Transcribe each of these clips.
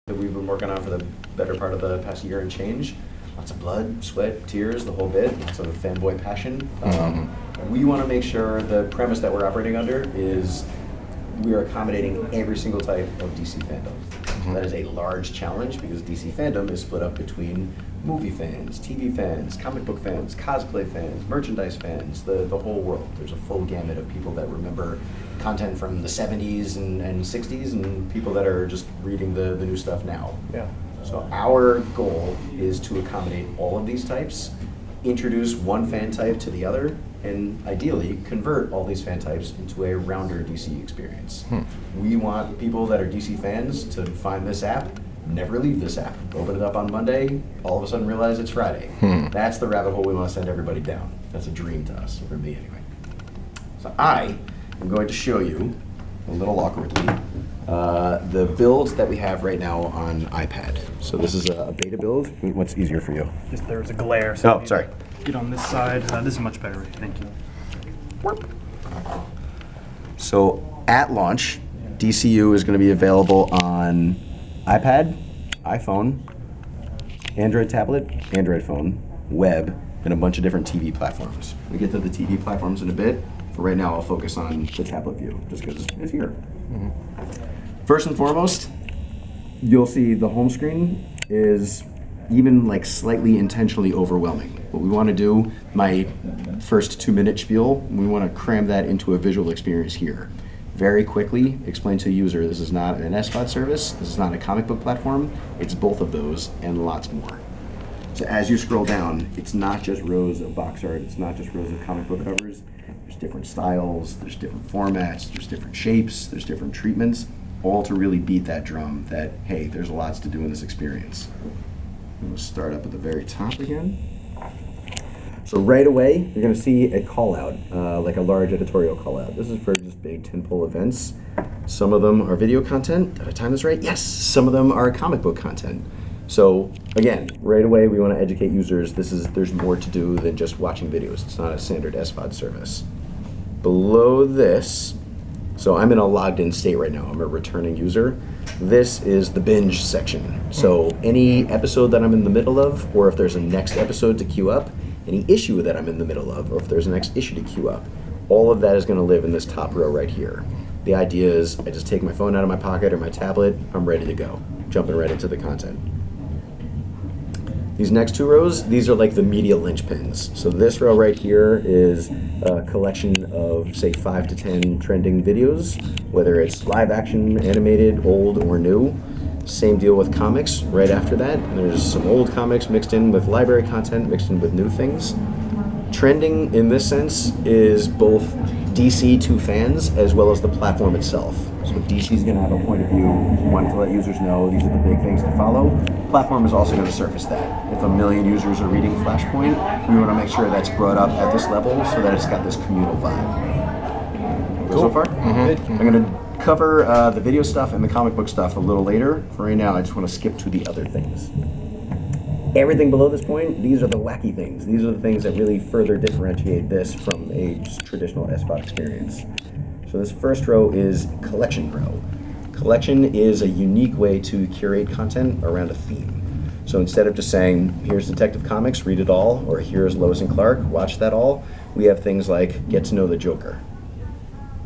that we've been working on for the better part of the past year and change. Lots of blood, sweat, tears, the whole bit, lots of fanboy passion. We want to make sure the premise that we're operating under is we are accommodating every single type of DC fandom. That is a large challenge because DC fandom is split up between movie fans, TV fans, comic book fans, cosplay fans, merchandise fans, the whole world. There's a full gamut of people that remember content from the 70s and 60s and people that are just reading the new stuff now. Yeah. So our goal is to accommodate all of these types, introduce one fan type to the other, and ideally convert all these fan types into a rounder DC experience. We want people that are DC fans to find this app, never leave this app. Open it up on Monday, all of a sudden realize it's Friday. That's the rabbit hole we want to send everybody down. That's a dream to us, for me anyway. So I am going to show you, a little awkwardly, the build that we have right now on iPad. So this is a beta build. What's easier for you? Just there was a glare. So Oh, sorry. Get on this side. This is much better. Thank you. So at launch, DCU is going to be available on iPad, iPhone, Android tablet, Android phone, web, and a bunch of different TV platforms. We get to the TV platforms in a bit. For right now, I'll focus on the tablet view, just because it's here. First and foremost, you'll see the home screen is even like slightly intentionally overwhelming. What we want to do, my first 2-minute spiel, we want to cram that into a visual experience here. Very quickly explain to a user this is not an SVOD service, this is not a comic book platform, it's both of those and lots more. So as you scroll down, it's not just rows of box art, it's not just rows of comic book covers. There's different styles, there's different formats, there's different shapes, there's different treatments, all to really beat that drum that, hey, there's lots to do in this experience. We'll start up at the very top again. So right away, you're going to see a call out, like a large editorial call out. This is for just big tentpole events. Some of them are video content. Did I time this right? Yes. Some of them are comic book content. So again, right away, we want to educate users. There's more to do than just watching videos. It's not a standard SVOD service. Below this, so I'm in a logged in state right now. I'm a returning user. This is the binge section. So any episode that I'm in the middle of, or if there's a next episode to queue up, any issue that I'm in the middle of, or if there's a next issue to queue up, all of that is going to live in this top row right here. The idea is I just take my phone out of my pocket or my tablet, I'm ready to go, jumping right into the content. These next 2 rows, these are like the media linchpins. So this row right here is a collection of, say, 5 to 10 trending videos, whether it's live action, animated, old, or new. Same deal with comics right after that. There's some old comics mixed in with library content, mixed in with new things. Trending, in this sense, is both DC to fans as well as the platform itself. So DC is going to have a point of view, wanting to let users know these are the big things to follow. Platform is also going to surface that. If 1 million users are reading Flashpoint, we want to make sure that's brought up at this level so that it's got this communal vibe. Cool. So far? I'm going to cover the video stuff and the comic book stuff a little later. For right now, I just want to skip to the other things. Everything below this point, these are the wacky things. These are the things that really further differentiate this from a just traditional SVOD experience. So this first row is collection row. Collection is a unique way to curate content around a theme. So instead of just saying, here's Detective Comics, read it all, or here's Lois and Clark, watch that all, we have things like get to know the Joker.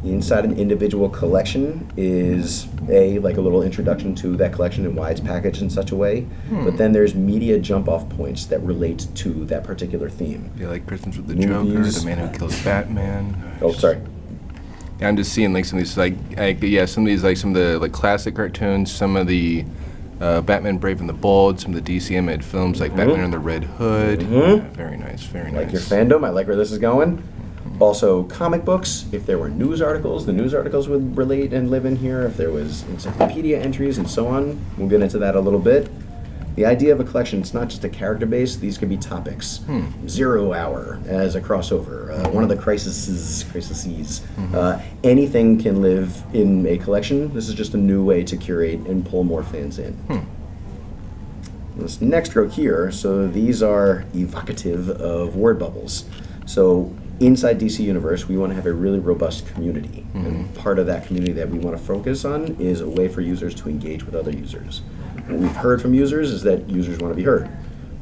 Inside an individual collection is like a little introduction to that collection and why it's packaged in such a way. But then there's media jump-off points that relate to that particular theme. Yeah, like Prisons with the Joker, The Man Who Kills Batman. Oh, sorry. Yeah, I'm just seeing like some of these some of the like classic cartoons, some of the Batman Brave and the Bold, some of the DC animated films like Batman and the Red Hood. Yeah, very nice, very nice. Like your fandom, I like where this is going. Also, comic books, if there were news articles, the news articles would relate and live in here. If there was encyclopedia entries and so on, we'll get into that a little bit. The idea of a collection, it's not just a character base, these could be topics. 0 Hour as a crossover, one of the crises. Anything can live in a collection. This is just a new way to curate and pull more fans in. This next row here, so these are evocative of word bubbles. So inside DC Universe, we want to have a really robust community. And part of that community that we want to focus on is a way for users to engage with other users. what we've heard from users is that users want to be heard.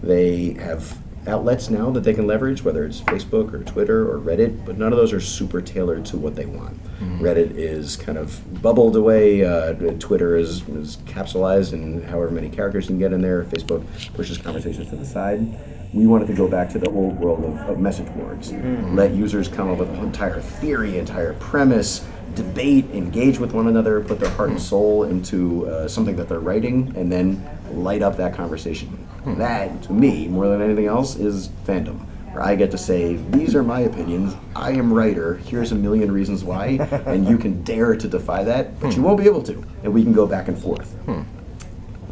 They have outlets now that they can leverage, whether it's Facebook or Twitter or Reddit, but none of those are super tailored to what they want. Reddit is kind of bubbled away. Twitter is capsulized in however many characters you can get in there. Facebook pushes conversations to the side. We wanted to go back to the old world of message boards. Let users come up with an entire theory, entire premise, debate, engage with one another, put their heart and soul into something that they're writing, and then light up that conversation. That, to me, more than anything else, is fandom. Where I get to say, these are my opinions, I am writer, here's a million reasons why, and you can dare to defy that, but you won't be able to, and we can go back and forth.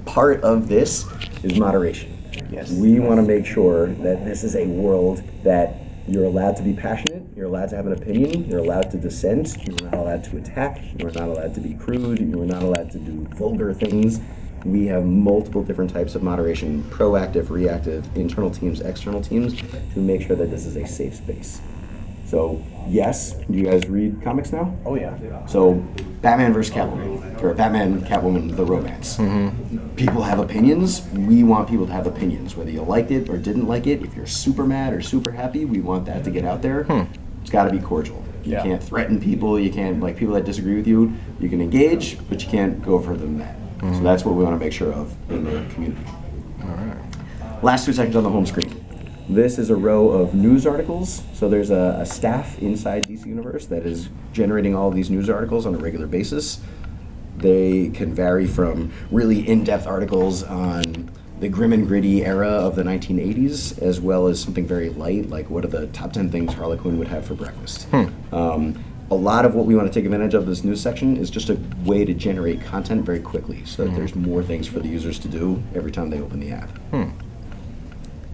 Part of this is moderation. Yes. We want to make sure that this is a world that you're allowed to be passionate, you're allowed to have an opinion, you're allowed to dissent, you're not allowed to attack, you're not allowed to be crude, you're not allowed to do vulgar things. We have multiple different types of moderation, proactive, reactive, internal teams, external teams, to make sure that this is a safe space. So, yes, do you guys read comics now? Oh yeah. So, Batman vs. Catwoman, or Batman, Catwoman, the romance. People have opinions. We want people to have opinions, whether you liked it or didn't like it. If you're super mad or super happy, we want that to get out there. It's got to be cordial. You Yeah. can't threaten people. You can't, like, people that disagree with you, you can engage, but you can't go further than that. So that's what we want to make sure of in the community. All right. Last 2 sections on the home screen. This is a row of news articles. So there's a staff inside DC Universe that is generating all of these news articles on a regular basis. They can vary from really in-depth articles on the grim and gritty era of the 1980s, as well as something very light, like what are the top 10 things Harley Quinn would have for breakfast. A lot of what we want to take advantage of this news section is just a way to generate content very quickly, so that there's more things for the users to do every time they open the app. And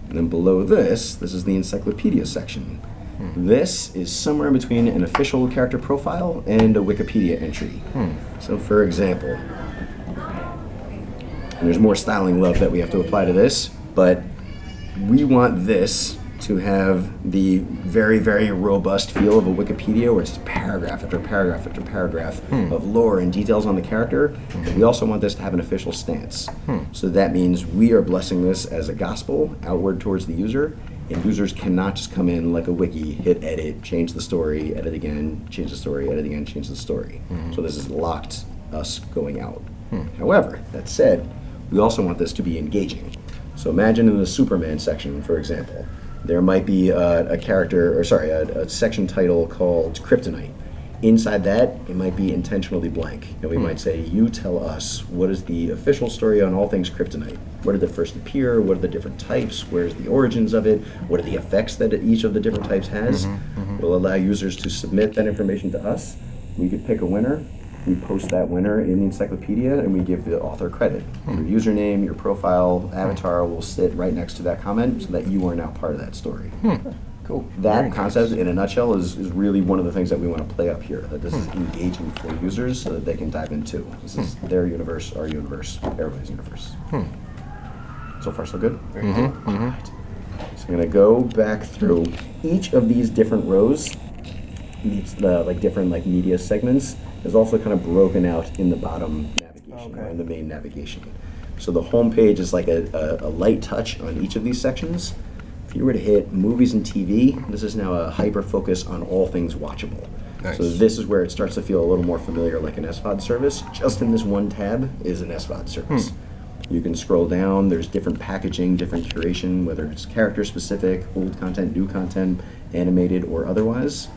then below this is the encyclopedia section. This is somewhere in between an official character profile and a Wikipedia entry. So for example, and there's more styling love that we have to apply to this, but we want this to have the very, very robust feel of a Wikipedia where it's just paragraph after paragraph after paragraph of lore and details on the character. We also want this to have an official stance. So that means we are blessing this as a gospel outward towards the user, and users cannot just come in like a wiki, hit edit, change the story, edit again, change the story, edit again, change the story. So this is locked us going out. However, that said, we also want this to be engaging. So imagine in the Superman section, for example, there might be a section title called Kryptonite. Inside that, it might be intentionally blank. And we might say, you tell us, what is the official story on all things Kryptonite? Where did it first appear? What are the different types? Where's the origins of it? What are the effects that each of the different types has? We'll allow users to submit that information to us. We could pick a winner. We post that winner in the encyclopedia, and we give the author credit. Your username, your profile, avatar will sit right next to that comment so that you are now part of that story. Cool. That concept, in a nutshell, is really one of the things that we want to play up here, that this is engaging for users so that they can dive into. This is their universe, our universe, everybody's universe. So far, so good? Very good. All right. So I'm going to go back through each of these different rows, these different media segments, is also kind of broken out in the bottom navigation, or in the main navigation. So the home page is like a light touch on each of these sections. If you were to hit movies and TV, this is now a hyper focus on all things watchable. Nice. So this is where it starts to feel a little more familiar like an SVOD service. Just in this one tab is an SVOD service. You can scroll down, there's different packaging, different curation, whether it's character specific, old content, new content, animated or otherwise.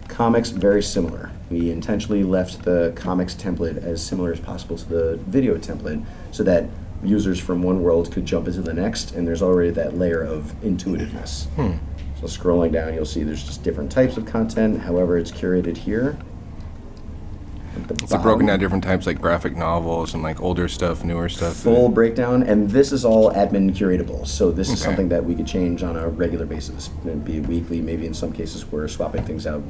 Comics, very similar. We intentionally left the comics template as similar as possible to the video template so that users from one world could jump into the next, and there's already that layer of intuitiveness. So scrolling down, you'll see there's just different types of content, however it's curated here. It's broken down different types, like graphic novels and like older stuff, newer stuff. Full breakdown, and this is all admin curatable. So this is something that we could change on a regular basis. It'd be weekly, maybe in some cases we're swapping things out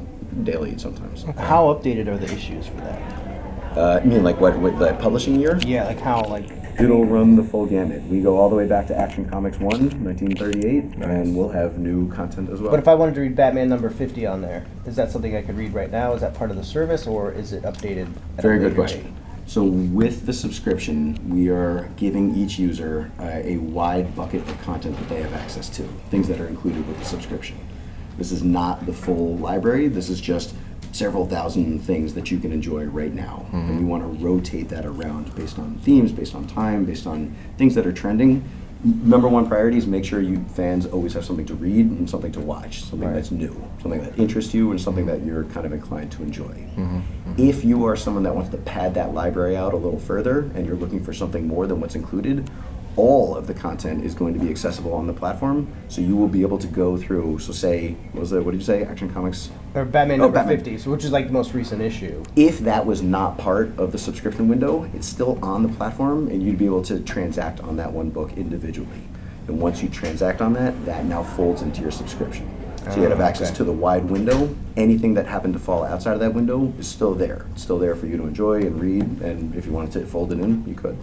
daily sometimes. How updated are the issues for that? You mean like what, with the publishing year? Yeah, like how, like... It'll run the full gamut. We go all the way back to Action Comics 1, 1938, and we'll have new content as well. But if I wanted to read Batman number 50 on there, is that something I could read right now? Is that part of the service, or is it updated at Very a good later question. date? So with the subscription, we are giving each user a wide bucket of content that they have access to, things that are included with the subscription. This is not the full library. This is just several thousand things that you can enjoy right now. And we want to rotate that around based on themes, based on time, based on things that are trending. Number one priority is make sure you fans always have something to read and something to watch, something that's new, something that interests you and something that you're kind of inclined to enjoy. If you are someone that wants to pad that library out a little further and you're looking for something more than what's included, all of the content is going to be accessible on the platform, so you will be able to go through, so say, what did you say, Action Comics? Or Batman Oh, number Batman. 50, so which is like the most recent issue. If that was not part of the subscription window, it's still on the platform and you'd be able to transact on that one book individually. And once you transact on that, that now folds into your subscription. So you have access to the wide window. Anything that happened to fall outside of that window is still there. It's still there for you to enjoy and read, and if you wanted to fold it in, you could.